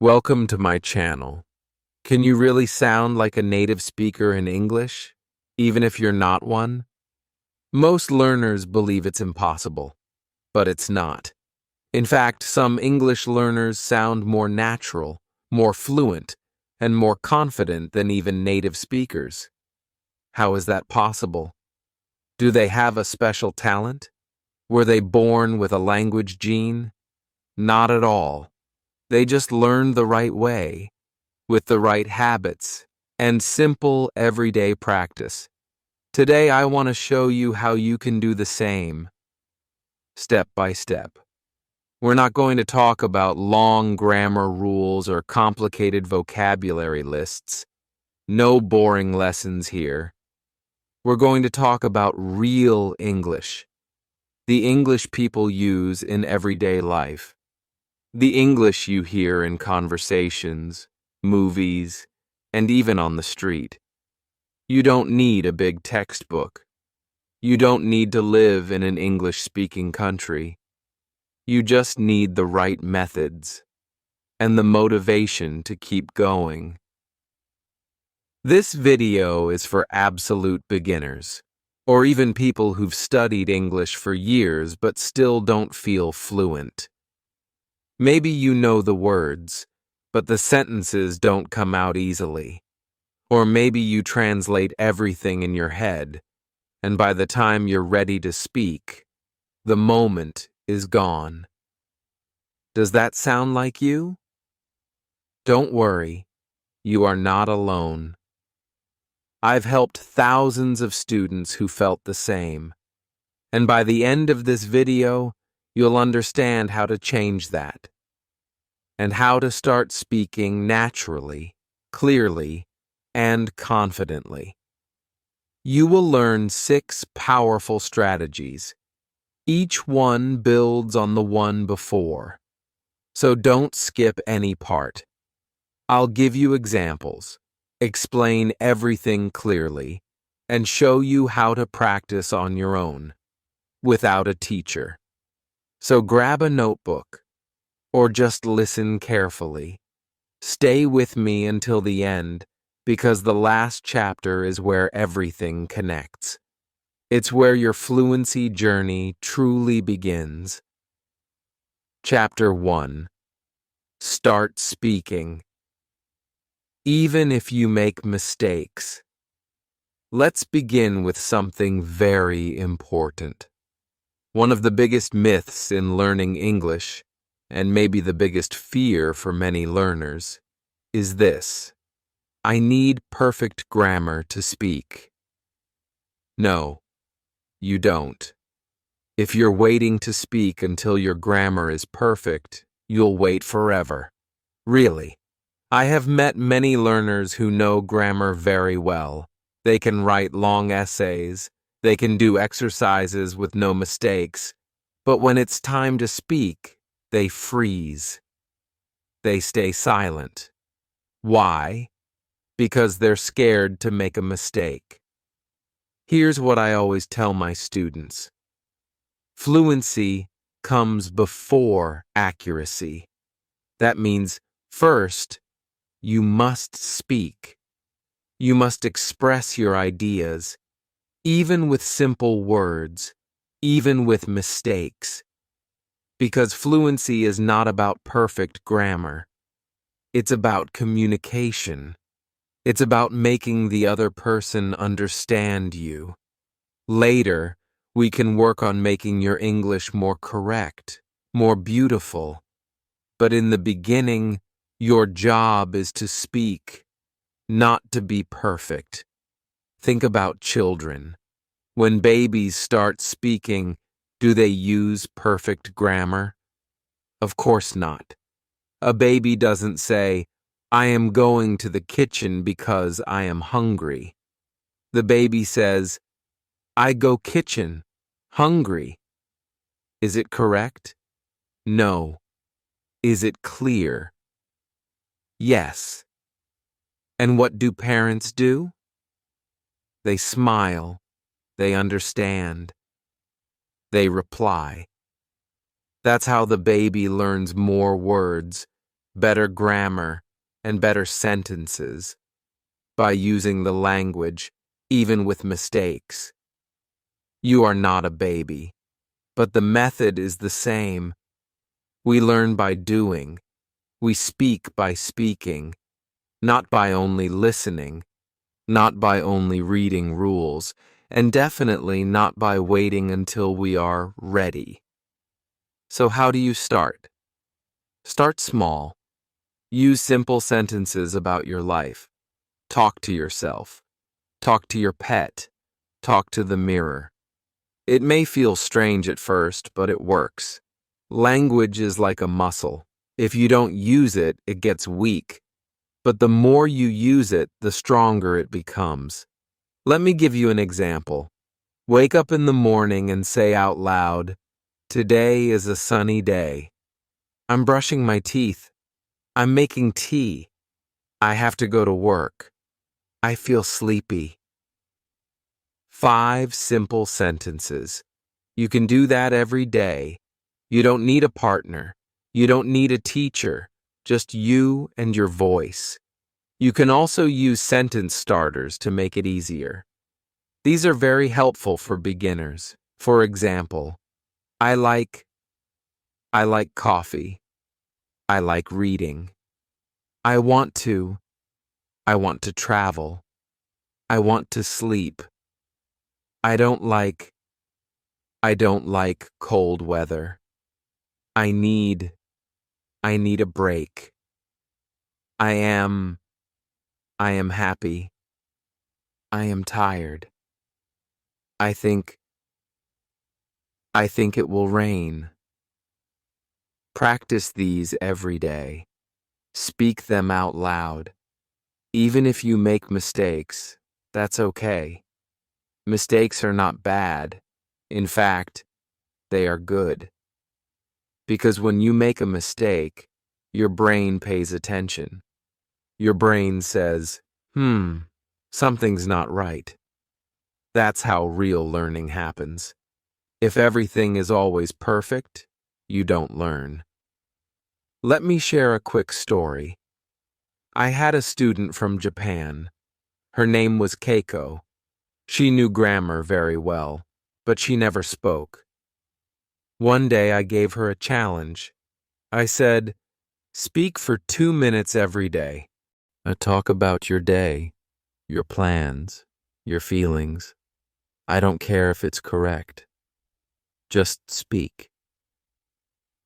Welcome to my channel. Can you really sound like a native speaker in English, even if you're not one? Most learners believe it's impossible, but it's not. In fact, some English learners sound more natural, more fluent, and more confident than even native speakers. How is that possible? Do they have a special talent? Were they born with a language gene? Not at all. They just learned the right way, with the right habits, and simple everyday practice. Today I want to show you how you can do the same, step by step. We're not going to talk about long grammar rules or complicated vocabulary lists. No boring lessons here. We're going to talk about real English, the English people use in everyday life. The English you hear in conversations, movies, and even on the street. You don't need a big textbook. You don't need to live in an English-speaking country. You just need the right methods and the motivation to keep going. This video is for absolute beginners, or even people who've studied English for years but still don't feel fluent. Maybe you know the words, but the sentences don't come out easily. Or maybe you translate everything in your head, and by the time you're ready to speak, the moment is gone. Does that sound like you? Don't worry, you are not alone. I've helped thousands of students who felt the same, and by the end of this video, you'll understand how to change that, and how to start speaking naturally, clearly, and confidently. You will learn 6 powerful strategies. Each one builds on the one before, so don't skip any part. I'll give you examples, explain everything clearly, and show you how to practice on your own, without a teacher. So grab a notebook, or just listen carefully. Stay with me until the end, because the last chapter is where everything connects. It's where your fluency journey truly begins. Chapter 1. Start speaking. Even if you make mistakes. Let's begin with something very important. One of the biggest myths in learning English, and maybe the biggest fear for many learners, is this: I need perfect grammar to speak. No, you don't. If you're waiting to speak until your grammar is perfect, you'll wait forever. Really. I have met many learners who know grammar very well. They can write long essays, they can do exercises with no mistakes, but when it's time to speak, they freeze. They stay silent. Why? Because they're scared to make a mistake. Here's what I always tell my students. Fluency comes before accuracy. That means, first, you must speak. You must express your ideas, even with simple words, even with mistakes. Because fluency is not about perfect grammar. It's about communication. It's about making the other person understand you. Later, we can work on making your English more correct, more beautiful. But in the beginning, your job is to speak, not to be perfect. Think about children. When babies start speaking, do they use perfect grammar? Of course not. A baby doesn't say, I am going to the kitchen because I am hungry. The baby says, I go kitchen, hungry. Is it correct? No. Is it clear? Yes. And what do parents do? They smile. They understand. They reply. That's how the baby learns more words, better grammar, and better sentences by using the language, even with mistakes. You are not a baby, but the method is the same. We learn by doing. We speak by speaking, not by only listening, not by only reading rules, and definitely not by waiting until we are ready. So how do you start? Start small. Use simple sentences about your life. Talk to yourself. Talk to your pet. Talk to the mirror. It may feel strange at first, but it works. Language is like a muscle. If you don't use it, it gets weak. But the more you use it, the stronger it becomes. Let me give you an example. Wake up in the morning and say out loud, "Today is a sunny day. I'm brushing my teeth. I'm making tea. I have to go to work. I feel sleepy." 5 simple sentences. You can do that every day. You don't need a partner. You don't need a teacher. Just you and your voice. You can also use sentence starters to make it easier. These are very helpful for beginners. For example, I like coffee. I like reading. I want to travel. I want to sleep. I don't like cold weather. I need a break. I am happy. I am tired. I think it will rain. Practice these every day. Speak them out loud. Even if you make mistakes, that's okay. Mistakes are not bad. In fact, they are good. Because when you make a mistake, your brain pays attention. Your brain says, something's not right. That's how real learning happens. If everything is always perfect, you don't learn. Let me share a quick story. I had a student from Japan. Her name was Keiko. She knew grammar very well, but she never spoke. One day I gave her a challenge. I said, "Speak for 2 minutes every day. Talk about your day, your plans, your feelings. I don't care if it's correct. Just speak."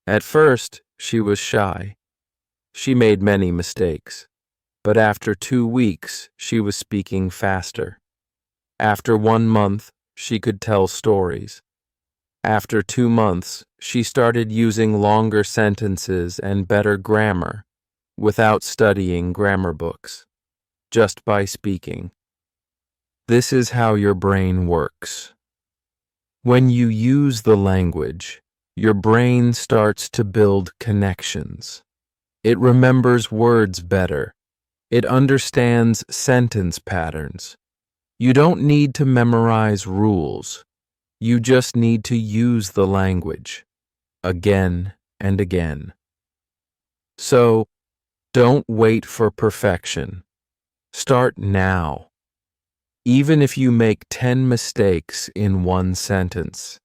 At first, she was shy. She made many mistakes. But after 2 weeks, she was speaking faster. After 1 month, she could tell stories. After 2 months, she started using longer sentences and better grammar without studying grammar books, just by speaking. This is how your brain works. When you use the language, your brain starts to build connections. It remembers words better. It understands sentence patterns. You don't need to memorize rules. You just need to use the language again and again. So, don't wait for perfection. Start now. Even if you make 10 mistakes in one sentence,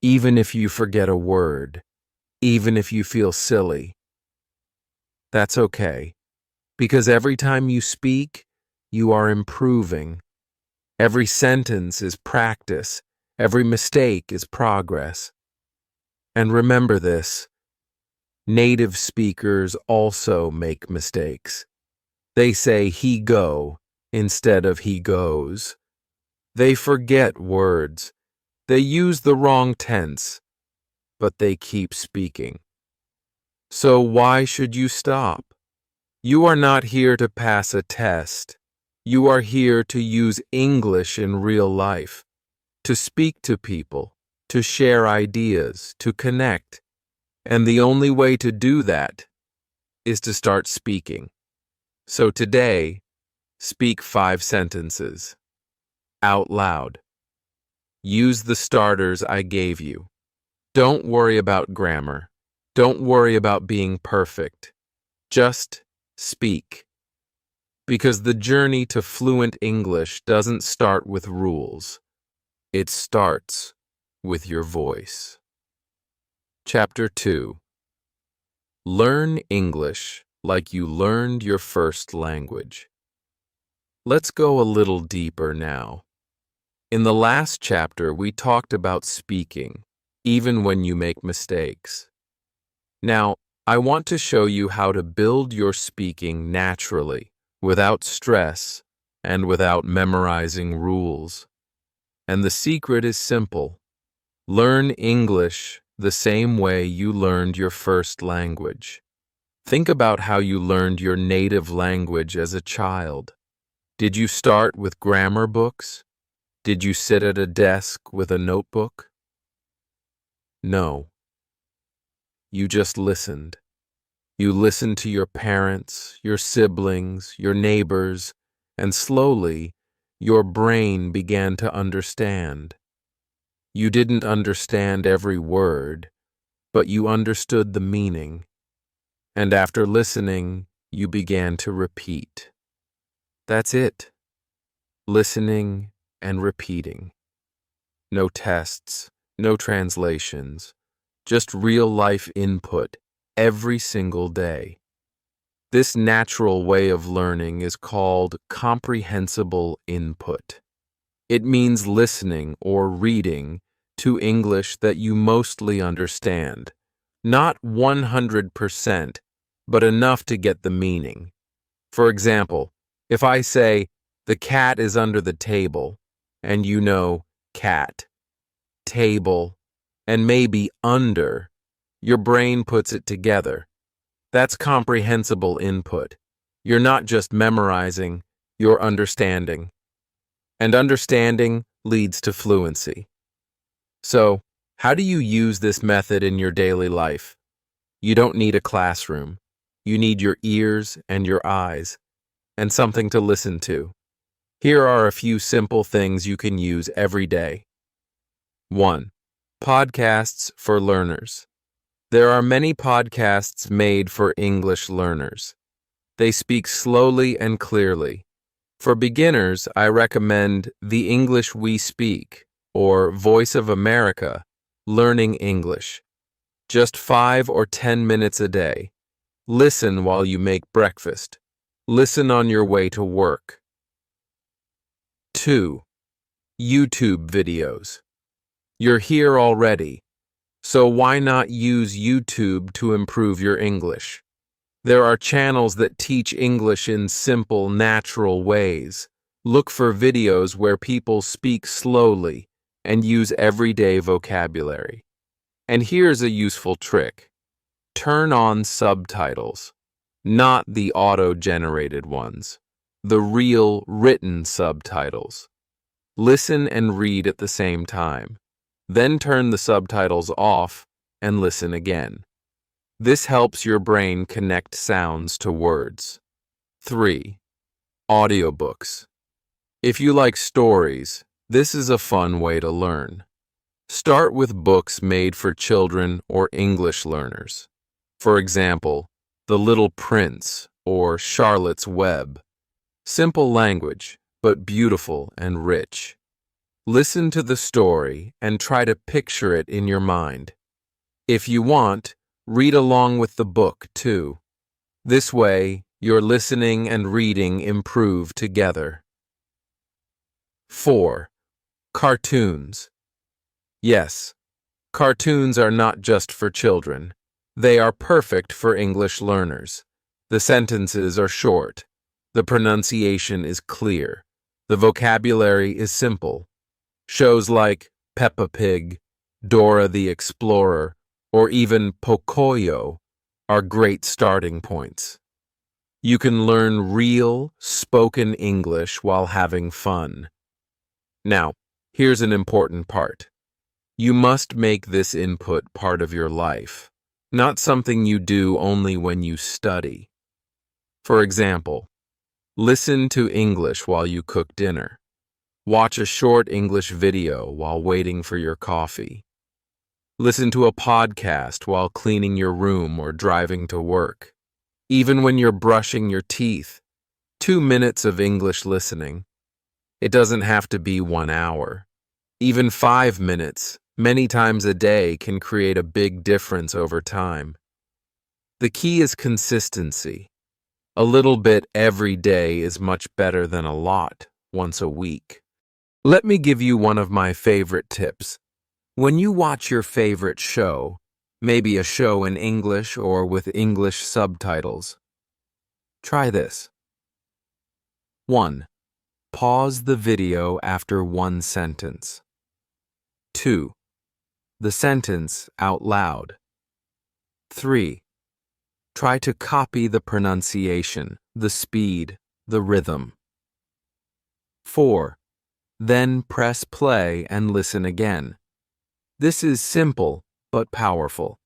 even if you forget a word, even if you feel silly, that's okay. Because every time you speak, you are improving. Every sentence is practice. Every mistake is progress. And remember this, native speakers also make mistakes. They say he go instead of he goes. They forget words. They use the wrong tense, but they keep speaking. So why should you stop? You are not here to pass a test. You are here to use English in real life, to speak to people, to share ideas, to connect. And the only way to do that is to start speaking. So today, speak 5 sentences out loud. Use the starters I gave you. Don't worry about grammar. Don't worry about being perfect. Just speak. Because the journey to fluent English doesn't start with rules. It starts with your voice. Chapter 2. Learn English like you learned your first language. Let's go a little deeper now. In the last chapter, we talked about speaking, even when you make mistakes. Now, I want to show you how to build your speaking naturally, without stress, and without memorizing rules. And the secret is simple. Learn English the same way you learned your first language. Think about how you learned your native language as a child. Did you start with grammar books? Did you sit at a desk with a notebook? No. You just listened. You listened to your parents, your siblings, your neighbors, and slowly, your brain began to understand. You didn't understand every word, but you understood the meaning. And after listening, you began to repeat. That's it. Listening and repeating. No tests, no translations, just real-life input every single day. This natural way of learning is called comprehensible input. It means listening or reading to English that you mostly understand. Not 100%, but enough to get the meaning. For example, if I say, the cat is under the table, and you know cat, table, and maybe under, your brain puts it together. That's comprehensible input. You're not just memorizing, you're understanding. And understanding leads to fluency. So, how do you use this method in your daily life? You don't need a classroom. You need your ears and your eyes, and something to listen to. Here are a few simple things you can use every day. 1. Podcasts for learners. There are many podcasts made for English learners. They speak slowly and clearly. For beginners, I recommend The English We Speak, or Voice of America, Learning English. Just 5 or 10 minutes a day. Listen while you make breakfast. Listen on your way to work. 2. YouTube videos. You're here already, so why not use YouTube to improve your English? There are channels that teach English in simple, natural ways. Look for videos where people speak slowly and use everyday vocabulary. And here's a useful trick. Turn on subtitles, not the auto-generated ones, the real written subtitles. Listen and read at the same time. Then turn the subtitles off and listen again. This helps your brain connect sounds to words. 3. Audiobooks. If you like stories, this is a fun way to learn. Start with books made for children or English learners. For example, The Little Prince or Charlotte's Web. Simple language, but beautiful and rich. Listen to the story and try to picture it in your mind. If you want, read along with the book, too. This way, your listening and reading improve together. 4. Cartoons. Yes, cartoons are not just for children. They are perfect for English learners. The sentences are short. The pronunciation is clear. The vocabulary is simple. Shows like Peppa Pig, Dora the Explorer, or even Pocoyo are great starting points. You can learn real, spoken English while having fun. Now, here's an important part. You must make this input part of your life, not something you do only when you study. For example, listen to English while you cook dinner. Watch a short English video while waiting for your coffee. Listen to a podcast while cleaning your room or driving to work. Even when you're brushing your teeth, 2 minutes of English listening. It doesn't have to be 1 hour. Even 5 minutes, many times a day, can create a big difference over time. The key is consistency. A little bit every day is much better than a lot once a week. Let me give you one of my favorite tips. When you watch your favorite show, maybe a show in English or with English subtitles, try this. 1. Pause the video after one sentence. 2. The sentence out loud. 3. Try to copy the pronunciation, the speed, the rhythm. 4. Then press play and listen again. This is simple but powerful.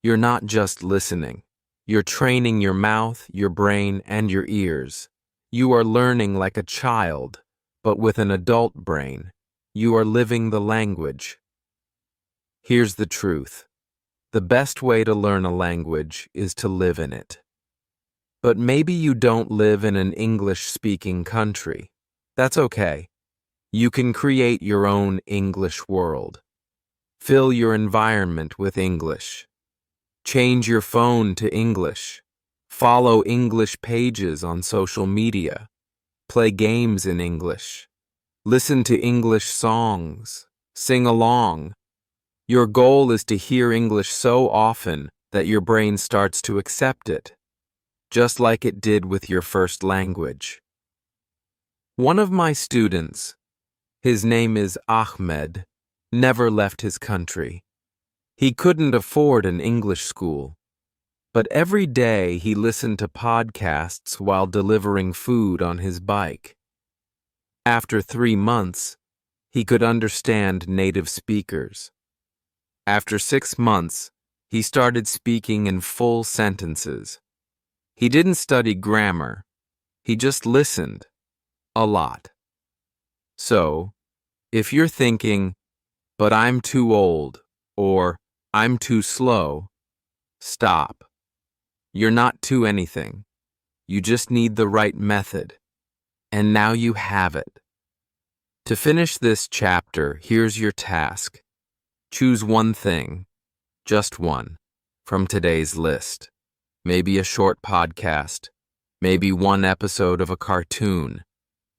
You're not just listening. You're training your mouth, your brain, and your ears. You are learning like a child, but with an adult brain. You are living the language. Here's the truth. The best way to learn a language is to live in it. But maybe you don't live in an English-speaking country. That's okay. You can create your own English world. Fill your environment with English. Change your phone to English. Follow English pages on social media. Play games in English. Listen to English songs. Sing along. Your goal is to hear English so often that your brain starts to accept it, just like it did with your first language. One of my students, his name is Ahmed, never left his country. He couldn't afford an English school, but every day he listened to podcasts while delivering food on his bike. After 3 months, he could understand native speakers. After 6 months, he started speaking in full sentences. He didn't study grammar. He just listened. A lot. So, if you're thinking, but I'm too old, or I'm too slow, stop. You're not too anything. You just need the right method. And now you have it. To finish this chapter, here's your task. Choose one thing, just one, from today's list. Maybe a short podcast, maybe one episode of a cartoon,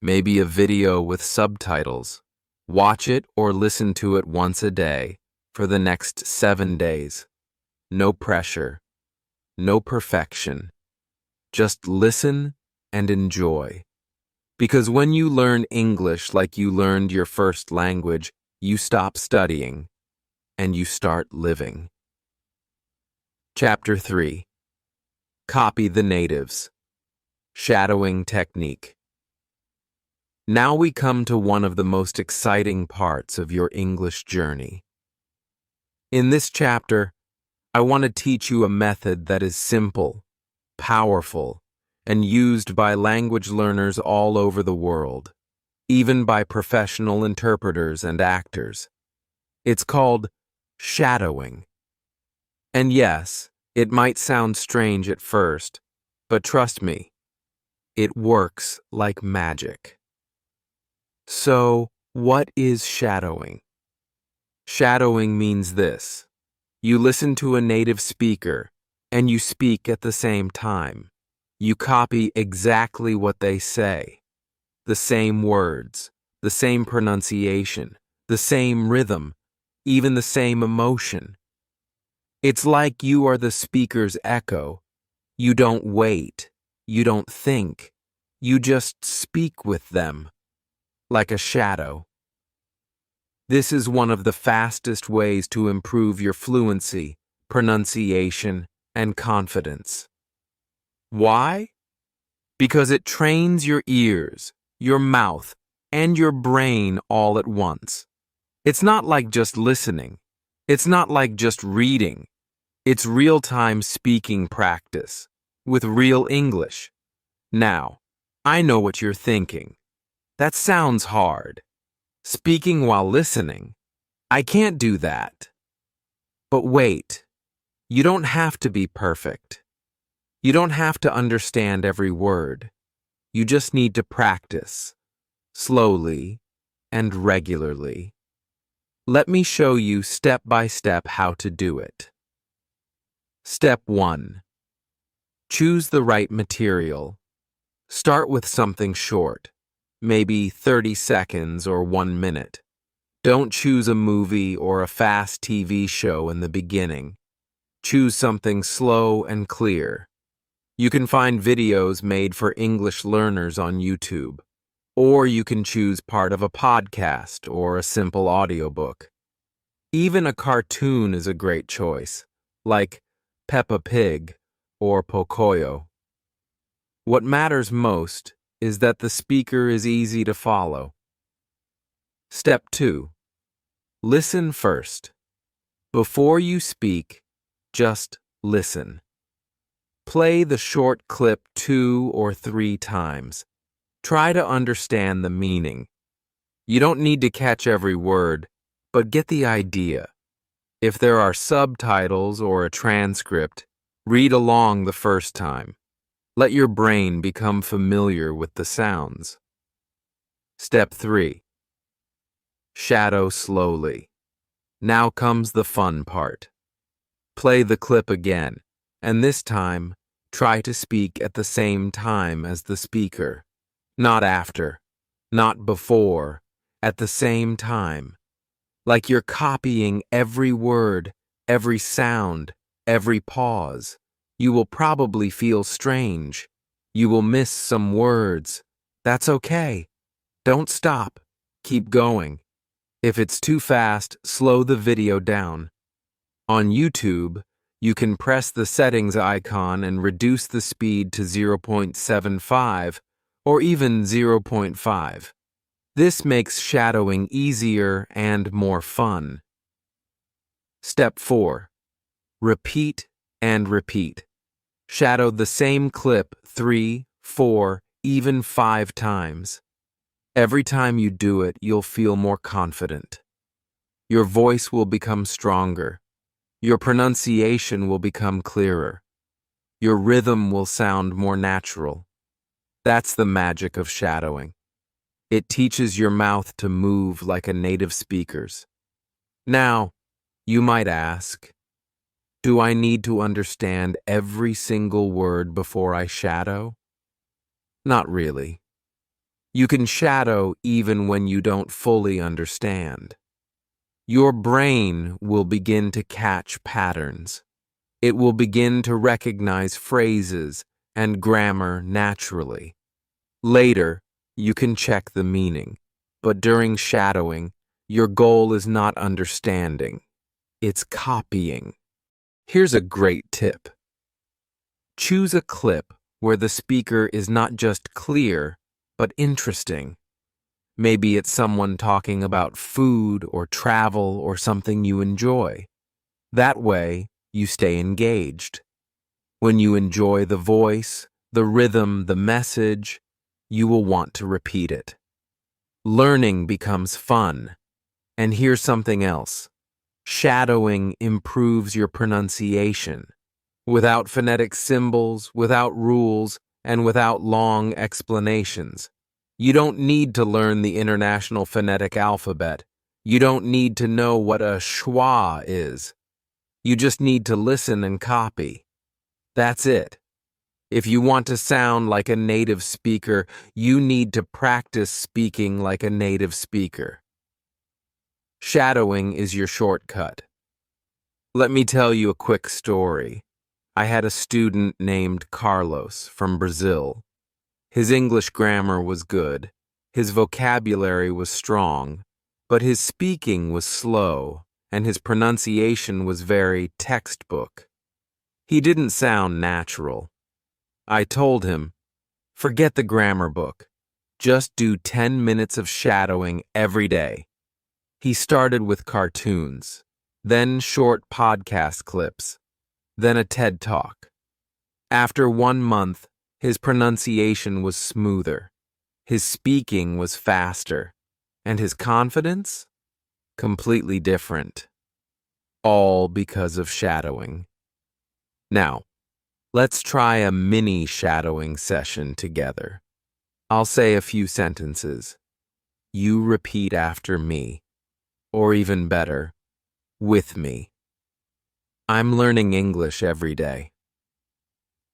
maybe a video with subtitles. Watch it or listen to it once a day for the next 7 days. No pressure, no perfection. Just listen and enjoy. Because when you learn English like you learned your first language, you stop studying and you start living. Chapter 3. Copy the natives. Shadowing technique. Now we come to one of the most exciting parts of your English journey. In this chapter, I want to teach you a method that is simple, powerful, and used by language learners all over the world, even by professional interpreters and actors. It's called shadowing. And yes, it might sound strange at first, but trust me, it works like magic. So, what is shadowing? Shadowing means this. You listen to a native speaker, and you speak at the same time. You copy exactly what they say. The same words, the same pronunciation, the same rhythm, even the same emotion. It's like you are the speaker's echo. You don't wait. You don't think. You just speak with them, like a shadow. This is one of the fastest ways to improve your fluency, pronunciation, and confidence. Why? Because it trains your ears, your mouth, and your brain all at once. It's not like just listening. It's not like just reading. It's real-time speaking practice with real English. Now, I know what you're thinking. That sounds hard. Speaking while listening. I can't do that. But wait, you don't have to be perfect. You don't have to understand every word. You just need to practice, slowly and regularly. Let me show you step by step how to do it. Step 1. Choose the right material. Start with something short, maybe 30 seconds or 1 minute. Don't choose a movie or a fast TV show in the beginning. Choose something slow and clear. You can find videos made for English learners on YouTube, or you can choose part of a podcast or a simple audiobook. Even a cartoon is a great choice, like Peppa Pig or Pocoyo. What matters most is that the speaker is easy to follow. Step 2. Listen first. Before you speak, just listen. Play the short clip 2 or 3 times. Try to understand the meaning. You don't need to catch every word, but get the idea. If there are subtitles or a transcript, read along the first time. Let your brain become familiar with the sounds. Step 3. Shadow slowly. Now comes the fun part. Play the clip again, and this time, try to speak at the same time as the speaker. Not after, not before, at the same time. Like you're copying every word, every sound, every pause. You will probably feel strange. You will miss some words. That's okay. Don't stop. Keep going. If it's too fast, slow the video down. On YouTube, you can press the settings icon and reduce the speed to 0.75 or even 0.5. This makes shadowing easier and more fun. Step 4. Repeat and repeat. Shadow the same clip 3, 4, even 5 times. Every time you do it, you'll feel more confident. Your voice will become stronger. Your pronunciation will become clearer. Your rhythm will sound more natural. That's the magic of shadowing. It teaches your mouth to move like a native speaker's. Now, you might ask, do I need to understand every single word before I shadow? Not really. You can shadow even when you don't fully understand. Your brain will begin to catch patterns. It will begin to recognize phrases and grammar naturally. Later, you can check the meaning, but during shadowing, your goal is not understanding. It's copying. Here's a great tip. Choose a clip where the speaker is not just clear, but interesting. Maybe it's someone talking about food or travel or something you enjoy. That way, you stay engaged. When you enjoy the voice, the rhythm, the message, you will want to repeat it. Learning becomes fun. And here's something else. Shadowing improves your pronunciation. Without phonetic symbols, without rules, and without long explanations. You don't need to learn the International Phonetic Alphabet. You don't need to know what a schwa is. You just need to listen and copy. That's it. If you want to sound like a native speaker, you need to practice speaking like a native speaker. Shadowing is your shortcut. Let me tell you a quick story. I had a student named Carlos from Brazil. His English grammar was good, his vocabulary was strong, but his speaking was slow, and his pronunciation was very textbook. He didn't sound natural. I told him, forget the grammar book. Just do 10 minutes of shadowing every day. He started with cartoons, then short podcast clips, then a TED Talk. After 1 month, his pronunciation was smoother, his speaking was faster, and his confidence? Completely different. All because of shadowing. Now, Let's try a mini shadowing session together. I'll say a few sentences. You repeat after me, or even better, with me. I'm learning English every day.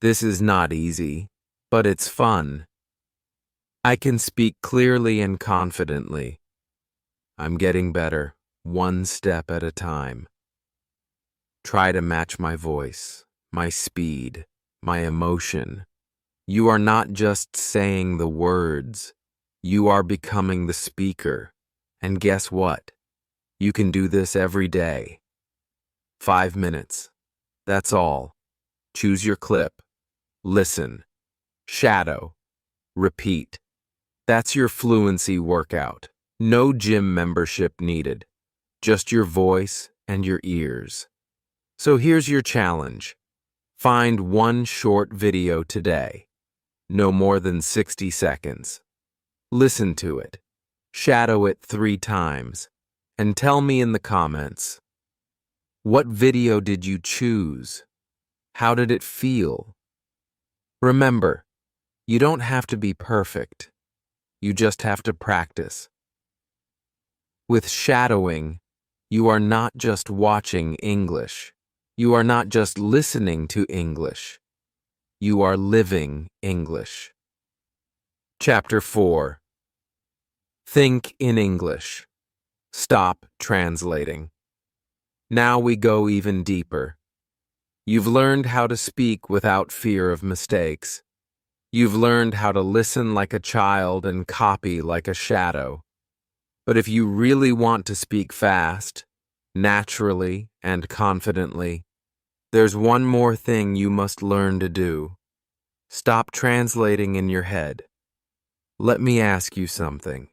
This is not easy, but it's fun. I can speak clearly and confidently. I'm getting better, one step at a time. Try to match my voice, my speed, my emotion. You are not just saying the words, you are becoming the speaker. And guess what? You can do this every day. 5 minutes. That's all. Choose your clip. Listen. Shadow. Repeat. That's your fluency workout. No gym membership needed. Just your voice and your ears. So here's your challenge. Find one short video today. No more than 60 seconds. Listen to it. Shadow it 3 times. And tell me in the comments, what video did you choose? How did it feel? Remember, you don't have to be perfect. You just have to practice. With shadowing, you are not just watching English. You are not just listening to English. You are living English. Chapter 4. Think in English. Stop translating. Now we go even deeper. You've learned how to speak without fear of mistakes. You've learned how to listen like a child and copy like a shadow. But if you really want to speak fast, naturally, and confidently, there's one more thing you must learn to do. Stop translating in your head. Let me ask you something.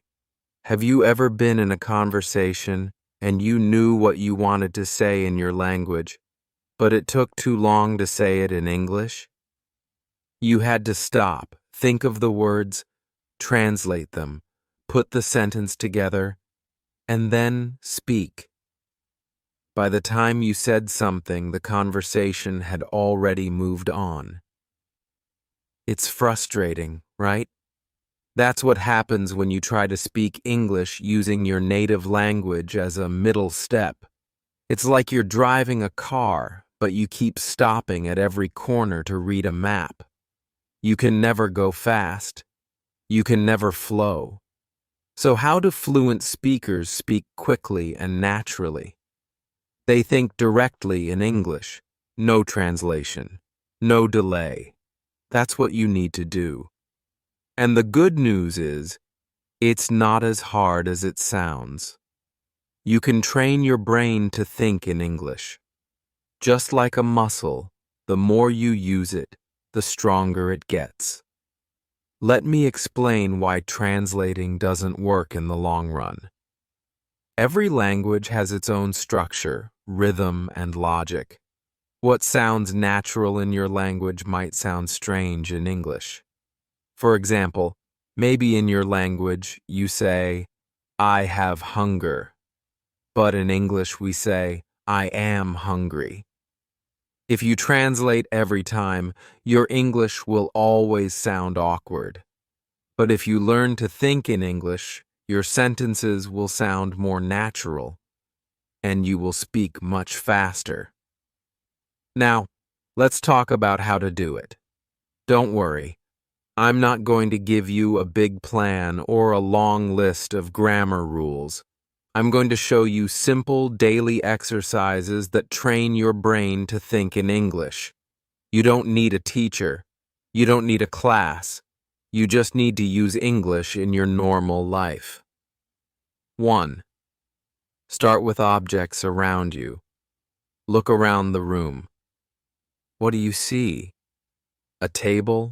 Have you ever been in a conversation and you knew what you wanted to say in your language, but it took too long to say it in English? You had to stop, think of the words, translate them, put the sentence together, and then speak. By the time you said something, the conversation had already moved on. It's frustrating, right? That's what happens when you try to speak English using your native language as a middle step. It's like you're driving a car, but you keep stopping at every corner to read a map. You can never go fast. You can never flow. So how do fluent speakers speak quickly and naturally? They think directly in English. No translation. No delay. That's what you need to do. And the good news is, it's not as hard as it sounds. You can train your brain to think in English. Just like a muscle, the more you use it, the stronger it gets. Let me explain why translating doesn't work in the long run. Every language has its own structure, rhythm, and logic. What sounds natural in your language might sound strange in English. For example, maybe in your language you say, I have hunger, but in English we say, I am hungry. If you translate every time, your English will always sound awkward. But if you learn to think in English, your sentences will sound more natural, and you will speak much faster. Now, let's talk about how to do it. Don't worry. I'm not going to give you a big plan or a long list of grammar rules. I'm going to show you simple daily exercises that train your brain to think in English. You don't need a teacher. You don't need a class. You just need to use English in your normal life. 1. Start with objects around you. Look around the room. What do you see? A table?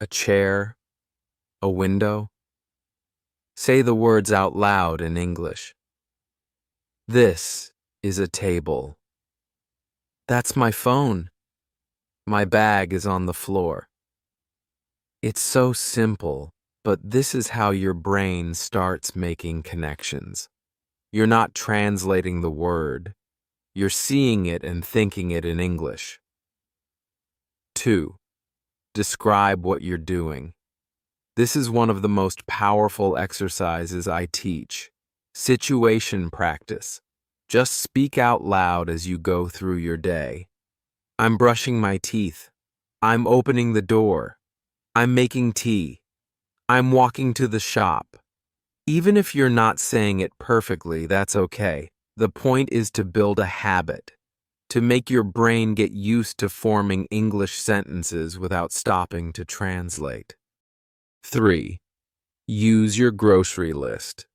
A chair? A window? Say the words out loud in English. This is a table. That's my phone. My bag is on the floor. It's so simple, but this is how your brain starts making connections. You're not translating the word. You're seeing it and thinking it in English. 2. Describe what you're doing. This is one of the most powerful exercises I teach. Situation practice. Just speak out loud as you go through your day. I'm brushing my teeth. I'm opening the door. I'm making tea. I'm walking to the shop. Even if you're not saying it perfectly, that's okay. The point is to build a habit, to make your brain get used to forming English sentences without stopping to translate. 3. Use your grocery list.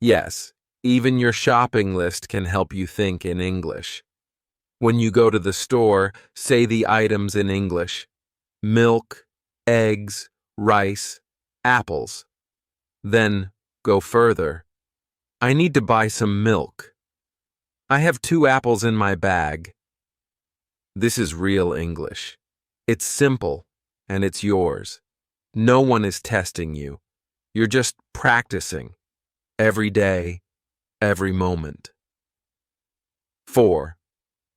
Yes, even your shopping list can help you think in English. When you go to the store, say the items in English: milk, eggs, rice, apples. Then go further. I need to buy some milk. I have 2 apples in my bag. This is real English. It's simple, and it's yours. No one is testing you. You're just practicing. Every day, every moment. 4.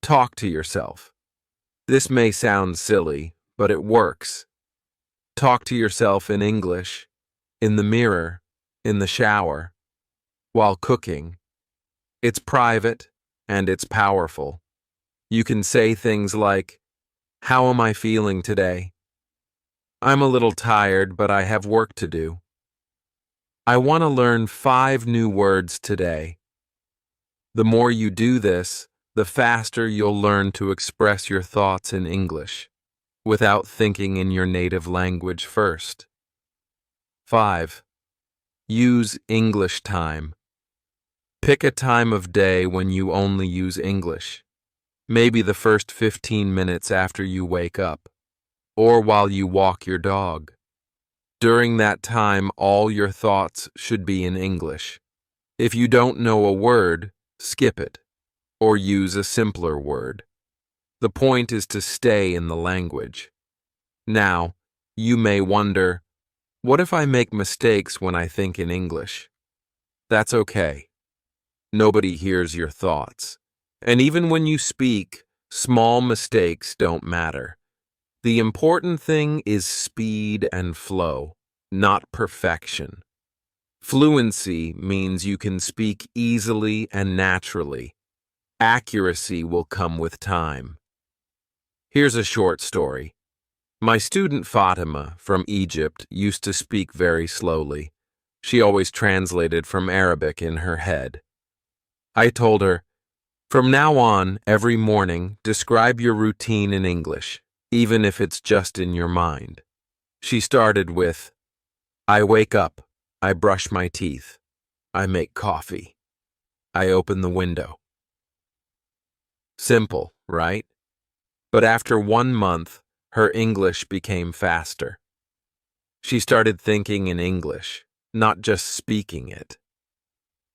Talk to yourself. This may sound silly, but it works. Talk to yourself in English, in the mirror, in the shower, while cooking. It's private, and it's powerful. You can say things like, "How am I feeling today? I'm a little tired, but I have work to do. I want to learn 5 new words today." The more you do this, the faster you'll learn to express your thoughts in English, without thinking in your native language first. 5. Use English time. Pick a time of day when you only use English. Maybe the first 15 minutes after you wake up, or while you walk your dog. During that time, all your thoughts should be in English. If you don't know a word, skip it, or use a simpler word. The point is to stay in the language. Now, you may wonder, what if I make mistakes when I think in English? That's okay. Nobody hears your thoughts. And even when you speak, small mistakes don't matter. The important thing is speed and flow, not perfection. Fluency means you can speak easily and naturally. Accuracy will come with time. Here's a short story. My student Fatima from Egypt used to speak very slowly. She always translated from Arabic in her head. I told her, "From now on, every morning, describe your routine in English, even if it's just in your mind." She started with, "I wake up, I brush my teeth, I make coffee, I open the window." Simple, right? But after 1 month, her English became faster. She started thinking in English, not just speaking it.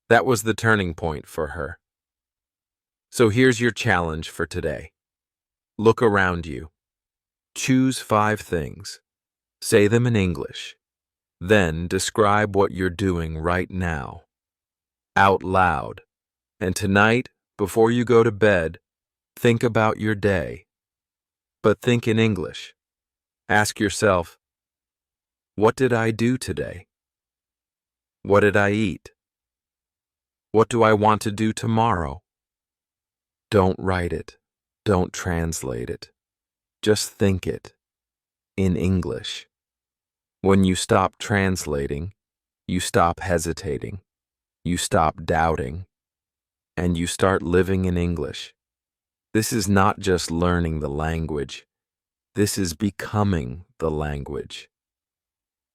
That was the turning point for her. So here's your challenge for today. Look around you. Choose 5 things. Say them in English. Then describe what you're doing right now, out loud. And tonight, before you go to bed, think about your day. But think in English. Ask yourself, what did I do today? What did I eat? What do I want to do tomorrow? Don't write it. Don't translate it. Just think it in English. When you stop translating, you stop hesitating, you stop doubting, and you start living in English. This is not just learning the language. This is becoming the language.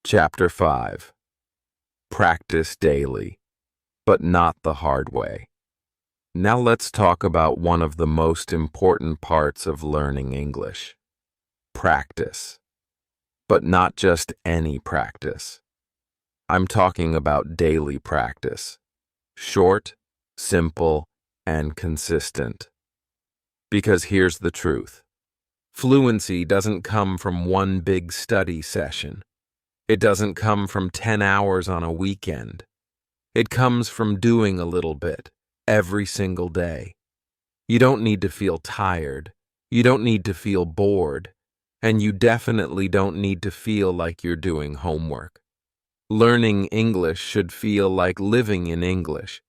Chapter 5. Practice daily, but not the hard way. Now let's talk about one of the most important parts of learning English. Practice. But not just any practice. I'm talking about daily practice. Short, simple, and consistent. Because here's the truth. Fluency doesn't come from one big study session. It doesn't come from 10 hours on a weekend. It comes from doing a little bit, every single day. You don't need to feel tired. You don't need to feel bored. and you definitely don't need to feel like you're doing homework. Learning English should feel like living in English.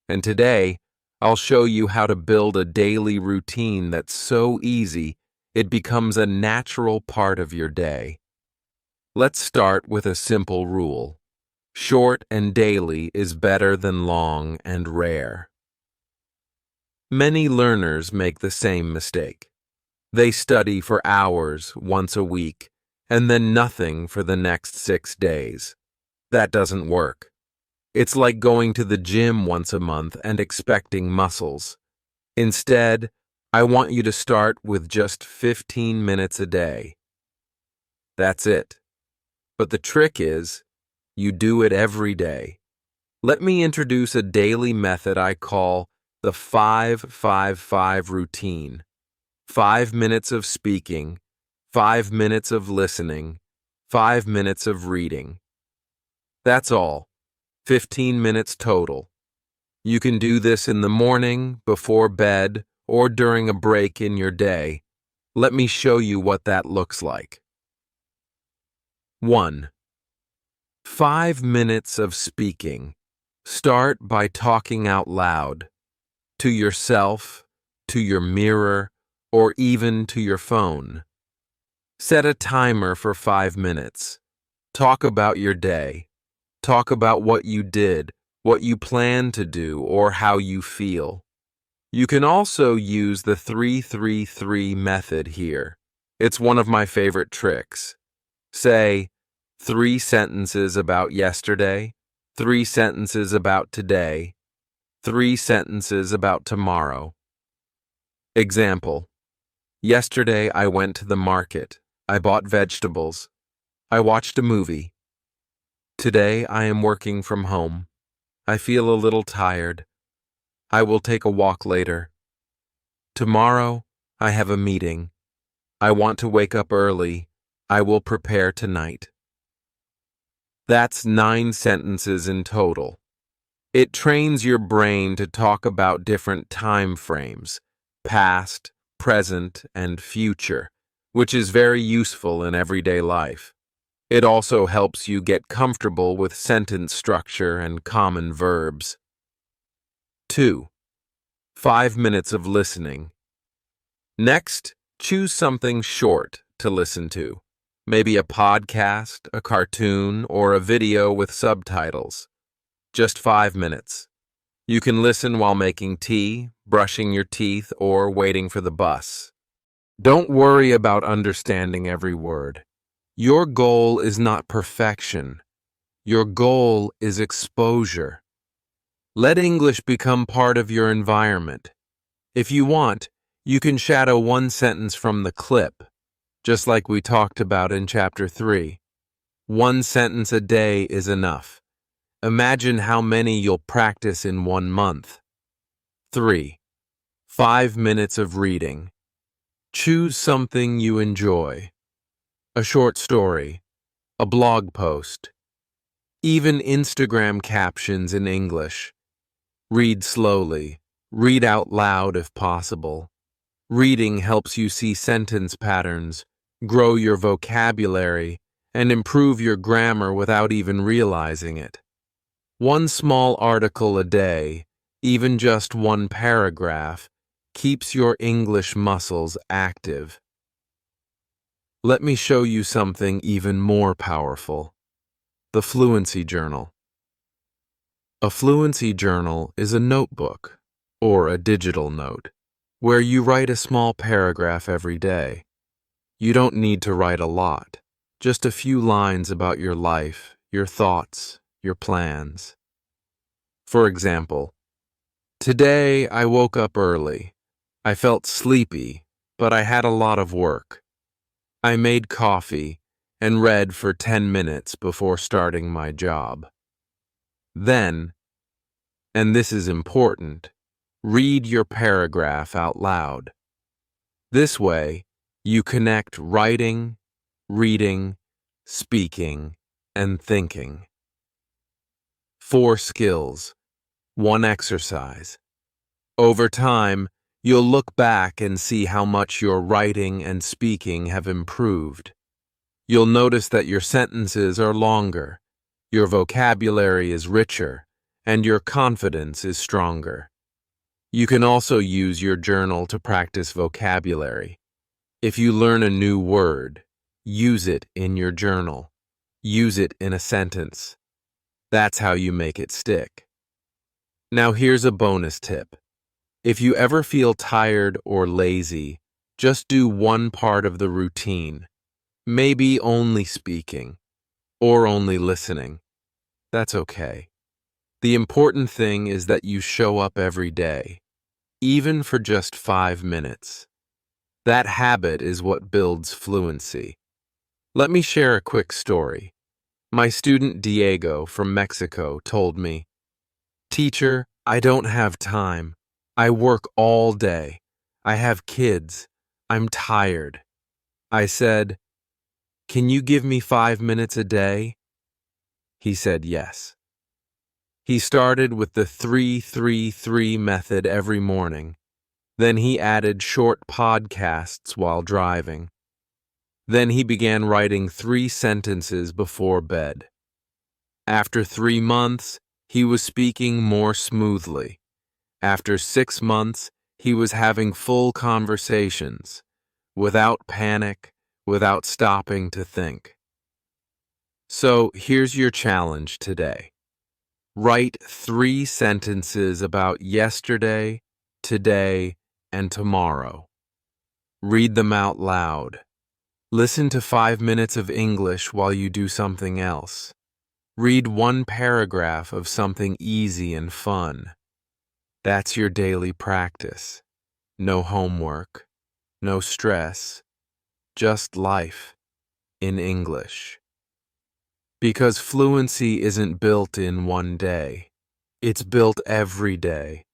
And today, I'll show you how to build a daily routine that's so easy it becomes a natural part of your day. Let's start with a simple rule. Short and daily is better than long and rare. Many learners make the same mistake. They study for hours once a week and then nothing for the next 6 days. That doesn't work. It's like going to the gym once a month and expecting muscles. Instead, I want you to start with just 15 minutes a day. That's it. But the trick is, you do it every day. Let me introduce a daily method I call the 5-5-5 routine. 5 minutes of speaking, 5 minutes of listening, 5 minutes of reading. That's all. 15 minutes total. You can do this in the morning, before bed, or during a break in your day. Let me show you what that looks like. 1. 5 minutes of speaking. Start by talking out loud. To yourself, to your mirror, or even to your phone. Set a timer for 5 minutes. Talk about your day. Talk about what you did, what you plan to do, or how you feel. You can also use the 3-3-3 method here. It's one of my favorite tricks. Say 3 sentences about yesterday, 3 sentences about today, 3 sentences about tomorrow. Example: yesterday I went to the market. I bought vegetables. I watched a movie. Today I am working from home. I feel a little tired. I will take a walk later. Tomorrow I have a meeting. I want to wake up early. I will prepare tonight. That's 9 sentences in total. It trains your brain to talk about different time frames, past, present, and future, which is very useful in everyday life. It also helps you get comfortable with sentence structure and common verbs. 2. 5 minutes of listening. Next, choose something short to listen to. Maybe a podcast, a cartoon, or a video with subtitles. Just 5 minutes. You can listen while making tea, brushing your teeth, or waiting for the bus. Don't worry about understanding every word. Your goal is not perfection. Your goal is exposure. Let English become part of your environment. If you want, you can shadow 1 sentence from the clip, just like we talked about in Chapter 3. 1 sentence a day is enough. Imagine how many you'll practice in 1 month. 3. 5 minutes of reading. Choose something you enjoy. A short story, a blog post, even Instagram captions in English. Read slowly. Read out loud if possible. Reading helps you see sentence patterns, grow your vocabulary, and improve your grammar without even realizing it. 1 small article a day, even just 1 paragraph, keeps your English muscles active. Let me show you something even more powerful. The Fluency Journal. A Fluency Journal is a notebook, or a digital note, where you write a small paragraph every day. You don't need to write a lot, just a few lines about your life, your thoughts, your plans. For example, today I woke up early. I felt sleepy, but I had a lot of work. I made coffee and read for 10 minutes before starting my job. Then, and this is important, read your paragraph out loud. This way, you connect writing, reading, speaking, and thinking. 4 skills, 1 exercise. Over time, You'll look back and see how much your writing and speaking have improved. You'll notice that your sentences are longer, your vocabulary is richer, and your confidence is stronger. You can also use your journal to practice vocabulary. If you learn a new word, use it in your journal. Use it in a sentence. That's how you make it stick. Now here's a bonus tip. If you ever feel tired or lazy, just do one part of the routine. Maybe only speaking, or only listening. That's okay. The important thing is that you show up every day, even for just 5 minutes. That habit is what builds fluency. Let me share a quick story. My student Diego from Mexico told me, "Teacher, I don't have time. I work all day. I have kids. I'm tired." I said, "Can you give me 5 minutes a day?" He said yes. He started with the 3-3-3 method every morning. Then he added short podcasts while driving. Then he began writing 3 sentences before bed. After 3 months, he was speaking more smoothly. After 6 months, he was having full conversations, without panic, without stopping to think. So here's your challenge today. Write 3 sentences about yesterday, today, and tomorrow. Read them out loud. Listen to 5 minutes of English while you do something else. Read 1 paragraph of something easy and fun. That's your daily practice. No homework, no stress, just life in English. Because fluency isn't built in one day. It's built every day.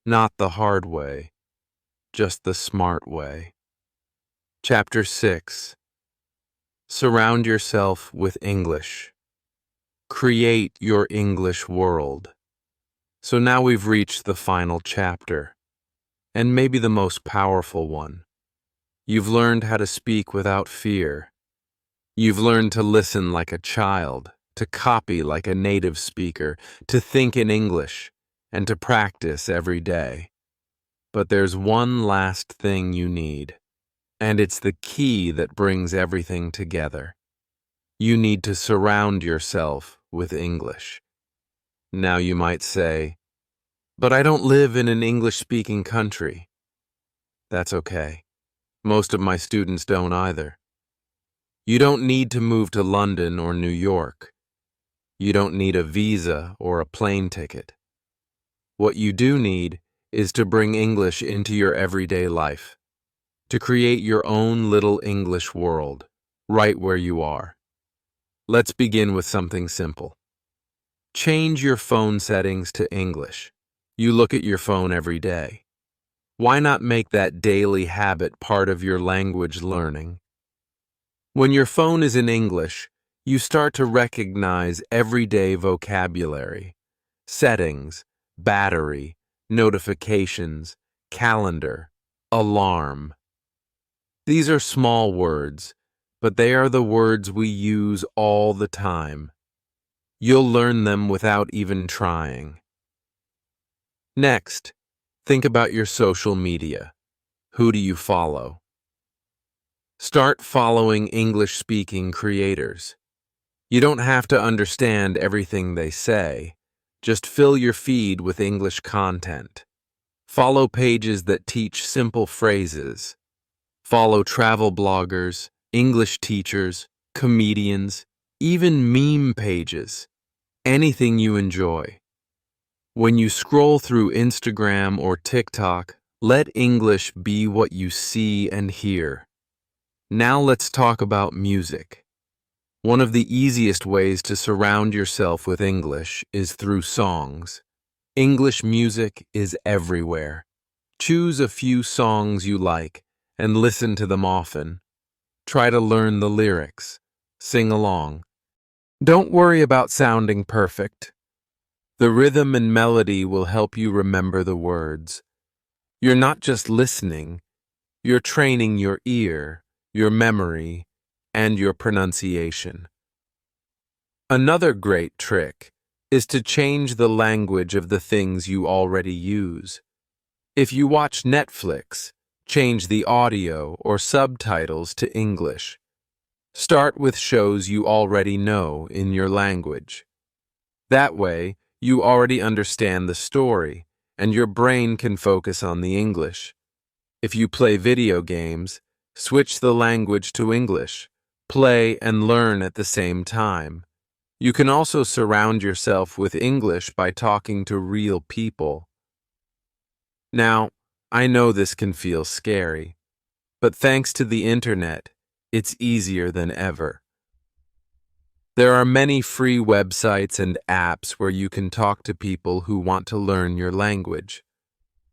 Not the hard way, just the smart way. Chapter 6. Surround yourself with English. Create your English world. So now we've reached the final chapter, and maybe the most powerful one. You've learned how to speak without fear. You've learned to listen like a child, to copy like a native speaker, to think in English, and to practice every day. But there's one last thing you need, and it's the key that brings everything together. You need to surround yourself with English. Now you might say, "But I don't live in an English-speaking country." That's okay. Most of my students don't either. You don't need to move to London or New York. You don't need a visa or a plane ticket. What you do need is to bring English into your everyday life, to create your own little English world, right where you are. Let's begin with something simple. Change your phone settings to English. You look at your phone every day. Why not make that daily habit part of your language learning? When your phone is in English, you start to recognize everyday vocabulary, settings, battery, notifications, calendar, alarm. These are small words, but they are the words we use all the time. You'll learn them without even trying. Next, think about your social media. Who do you follow? Start following English-speaking creators. You don't have to understand everything they say. Just fill your feed with English content. Follow pages that teach simple phrases. Follow travel bloggers, English teachers, comedians, even meme pages. Anything you enjoy. When you scroll through Instagram or TikTok, let English be what you see and hear. Now let's talk about music. One of the easiest ways to surround yourself with English is through songs. English music is everywhere. Choose a few songs you like and listen to them often. Try to learn the lyrics. Sing along. Don't worry about sounding perfect. The rhythm and melody will help you remember the words. You're not just listening, you're training your ear, your memory, and your pronunciation. Another great trick is to change the language of the things you already use. If you watch Netflix, change the audio or subtitles to English. Start with shows you already know in your language. That way, you already understand the story, and your brain can focus on the English. If you play video games, switch the language to English. Play and learn at the same time. You can also surround yourself with English by talking to real people. Now, I know this can feel scary, but thanks to the internet, it's easier than ever. There are many free websites and apps where you can talk to people who want to learn your language,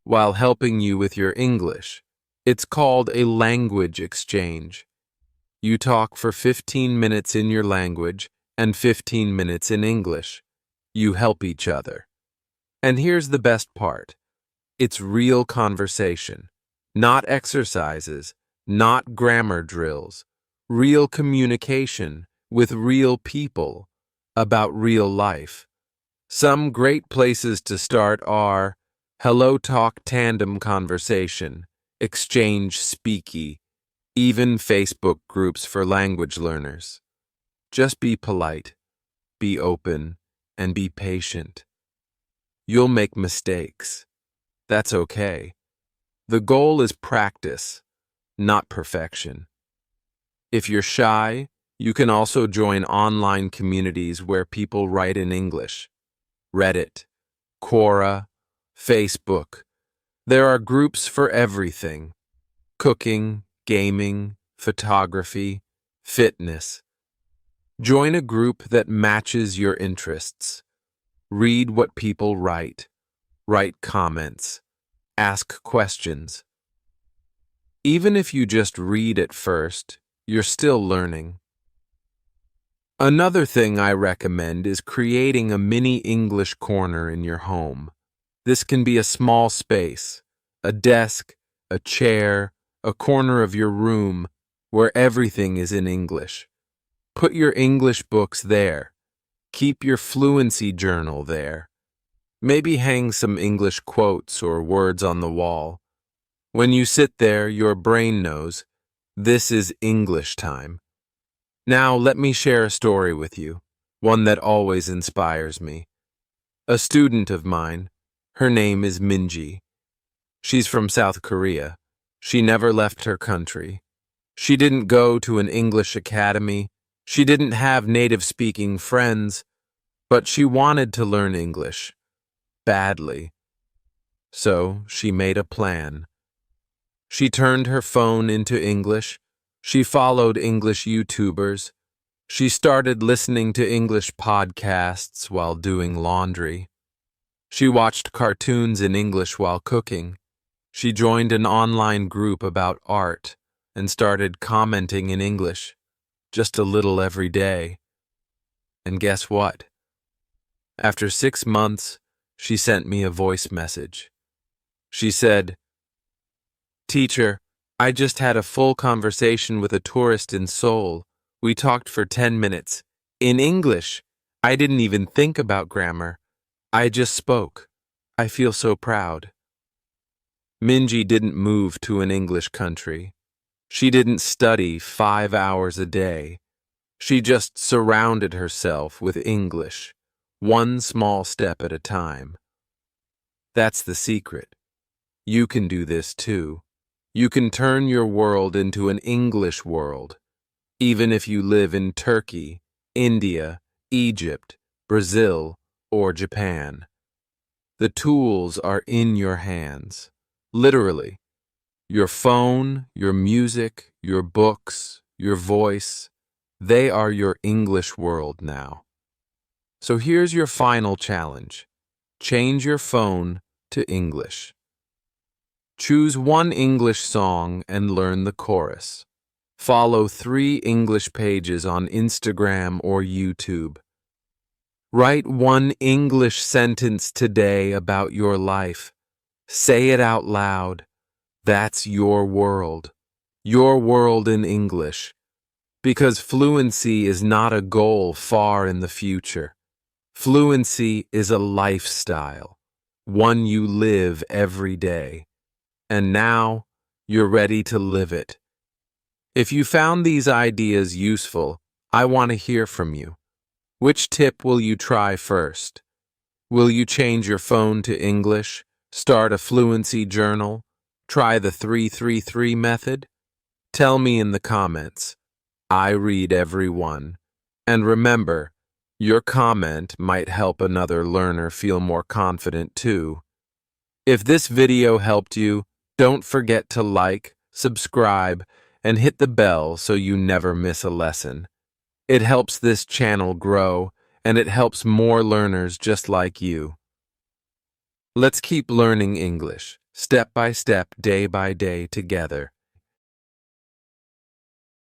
while helping you with your English. It's called a language exchange. You talk for 15 minutes in your language and 15 minutes in English. You help each other. And here's the best part. It's real conversation, not exercises, not grammar drills, real communication with real people about real life. Some great places to start are Hello Talk Tandem Conversation, Exchange Speaky, even Facebook groups for language learners. Just be polite, be open, and be patient. You'll make mistakes. That's okay. The goal is practice, not perfection. If you're shy, you can also join online communities where people write in English. Reddit, Quora, Facebook. There are groups for everything. Cooking, gaming, photography, fitness. Join a group that matches your interests. Read what people write. Write comments. Ask questions. Even if you just read at first, you're still learning. Another thing I recommend is creating a mini English corner in your home. This can be a small space, a desk, a chair, a corner of your room where everything is in English. Put your English books there. Keep your fluency journal there. Maybe hang some English quotes or words on the wall. When you sit there, your brain knows this is English time. Now let me share a story with you, one that always inspires me. A student of mine, her name is Minji. She's from South Korea. She never left her country. She didn't go to an English academy. She didn't have native-speaking friends, but she wanted to learn English. Badly. So she made a plan. She turned her phone into English. She followed English YouTubers. She started listening to English podcasts while doing laundry. She watched cartoons in English while cooking. She joined an online group about art and started commenting in English, just a little every day. And guess what? After 6 months, she sent me a voice message. She said, "Teacher, I just had a full conversation with a tourist in Seoul. We talked for 10 minutes. In English. I didn't even think about grammar. I just spoke. I feel so proud." Minji didn't move to an English country. She didn't study 5 hours a day. She just surrounded herself with English, one small step at a time. That's the secret. You can do this too. You can turn your world into an English world, even if you live in Turkey, India, Egypt, Brazil, or Japan. The tools are in your hands, literally. Your phone, your music, your books, your voice, they are your English world now. So here's your final challenge. Change your phone to English. Choose one English song and learn the chorus. Follow 3 English pages on Instagram or YouTube. Write one English sentence today about your life. Say it out loud. That's your world in English. Because fluency is not a goal far in the future. Fluency is a lifestyle, one you live every day. And now, you're ready to live it. If you found these ideas useful, I want to hear from you. Which tip will you try first? Will you change your phone to English, start a fluency journal, try the 333 method? Tell me in the comments. I read every one. And remember, your comment might help another learner feel more confident too. If this video helped you, don't forget to like, subscribe, and hit the bell so you never miss a lesson. It helps this channel grow, and it helps more learners just like you. Let's keep learning English, step by step, day by day together.